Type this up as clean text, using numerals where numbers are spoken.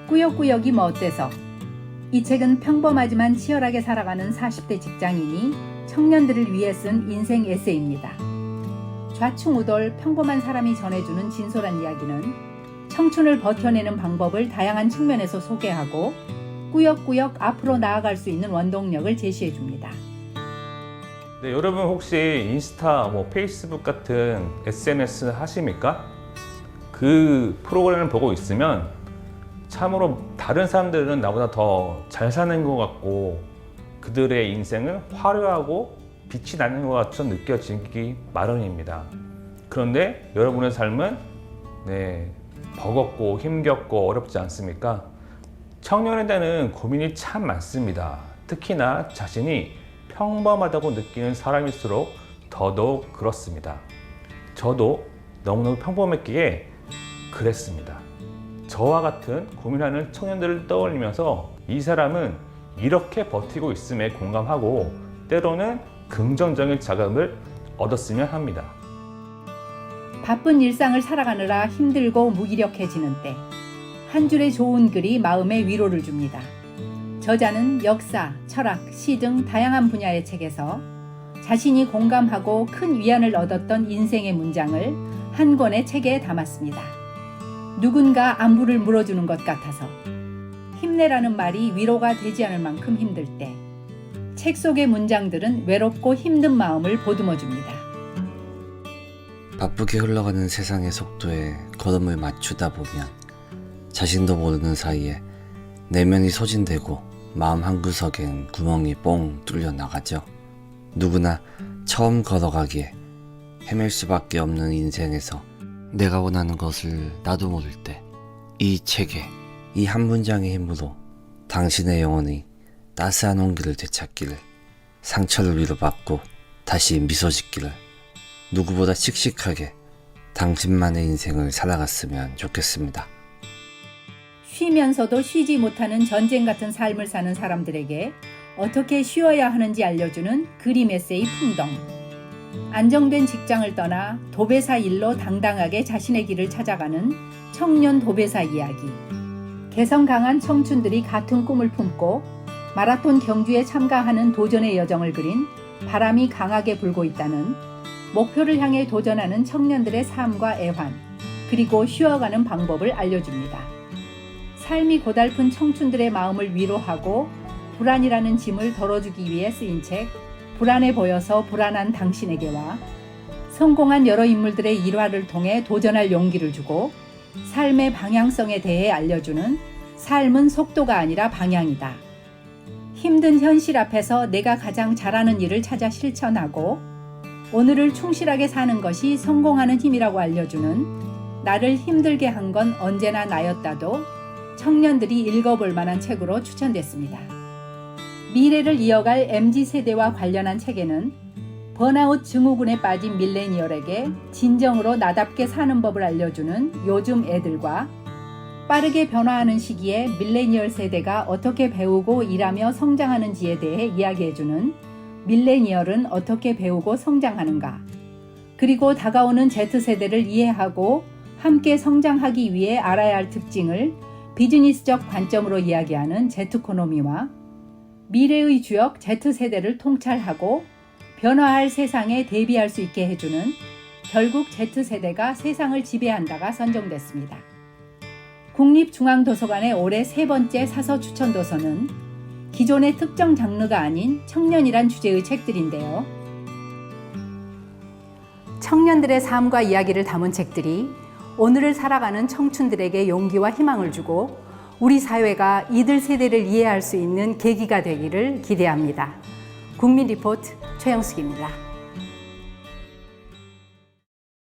꾸역꾸역이 뭐 어때서? 이 책은 평범하지만 치열하게 살아가는 40대 직장인이 청년들을 위해 쓴 인생 에세이입니다. 좌충우돌 평범한 사람이 전해주는 진솔한 이야기는 청춘을 버텨내는 방법을 다양한 측면에서 소개하고 꾸역꾸역 앞으로 나아갈 수 있는 원동력을 제시해줍니다. 네, 여러분 혹시 인스타, 페이스북 같은 SNS 하십니까? 그 프로그램을 보고 있으면 참으로 다른 사람들은 나보다 더 잘 사는 것 같고 그들의 인생은 화려하고 빛이 나는 것 같이 느껴지기 마련입니다. 그런데 여러분의 삶은 버겁고 힘겹고 어렵지 않습니까? 청년에 대한 고민이 참 많습니다. 특히나 자신이 평범하다고 느끼는 사람일수록 더더욱 그렇습니다. 저도 너무너무 평범했기에 그랬습니다. 저와 같은 고민하는 청년들을 떠올리면서 이 사람은 이렇게 버티고 있음에 공감하고 때로는 긍정적인 자극을 얻었으면 합니다. 바쁜 일상을 살아가느라 힘들고 무기력해지는 때 한 줄의 좋은 글이 마음에 위로를 줍니다. 저자는 역사, 철학, 시 등 다양한 분야의 책에서 자신이 공감하고 큰 위안을 얻었던 인생의 문장을 한 권의 책에 담았습니다. 누군가 안부를 물어주는 것 같아서 힘내라는 말이 위로가 되지 않을 만큼 힘들 때 책 속의 문장들은 외롭고 힘든 마음을 보듬어줍니다. 바쁘게 흘러가는 세상의 속도에 걸음을 맞추다 보면 자신도 모르는 사이에 내면이 소진되고 마음 한구석엔 구멍이 뽕 뚫려 나가죠. 누구나 처음 걸어가기에 헤맬 수밖에 없는 인생에서 내가 원하는 것을 나도 모를 때 이 책에 이 한 문장의 힘으로 당신의 영혼이 따스한 온기를 되찾기를, 상처를 위로받고 다시 미소 짓기를, 누구보다 씩씩하게 당신만의 인생을 살아갔으면 좋겠습니다. 쉬면서도 쉬지 못하는 전쟁 같은 삶을 사는 사람들에게 어떻게 쉬어야 하는지 알려주는 그림 에세이 풍덩. 안정된 직장을 떠나 도배사 일로 당당하게 자신의 길을 찾아가는 청년 도배사 이야기. 개성 강한 청춘들이 같은 꿈을 품고 마라톤 경주에 참가하는 도전의 여정을 그린 바람이 강하게 불고 있다는 목표를 향해 도전하는 청년들의 삶과 애환, 그리고 쉬어가는 방법을 알려줍니다. 삶이 고달픈 청춘들의 마음을 위로하고 불안이라는 짐을 덜어주기 위해 쓰인 책 불안해 보여서 불안한 당신에게와 성공한 여러 인물들의 일화를 통해 도전할 용기를 주고 삶의 방향성에 대해 알려주는 삶은 속도가 아니라 방향이다. 힘든 현실 앞에서 내가 가장 잘하는 일을 찾아 실천하고 오늘을 충실하게 사는 것이 성공하는 힘이라고 알려주는 나를 힘들게 한 건 언제나 나였다도 청년들이 읽어볼 만한 책으로 추천됐습니다. 미래를 이어갈 MZ세대와 관련한 책에는 번아웃 증후군에 빠진 밀레니얼에게 진정으로 나답게 사는 법을 알려주는 요즘 애들과 빠르게 변화하는 시기에 밀레니얼 세대가 어떻게 배우고 일하며 성장하는지에 대해 이야기해주는 밀레니얼은 어떻게 배우고 성장하는가, 그리고 다가오는 Z세대를 이해하고 함께 성장하기 위해 알아야 할 특징을 비즈니스적 관점으로 이야기하는 Z코노미와 미래의 주역 Z세대를 통찰하고 변화할 세상에 대비할 수 있게 해주는 결국 Z세대가 세상을 지배한다가 선정됐습니다. 국립중앙도서관의 올해 3번째 사서 추천 도서는 기존의 특정 장르가 아닌 청년이란 주제의 책들인데요. 청년들의 삶과 이야기를 담은 책들이 오늘을 살아가는 청춘들에게 용기와 희망을 주고 우리 사회가 이들 세대를 이해할 수 있는 계기가 되기를 기대합니다. 국민리포트 최영숙입니다.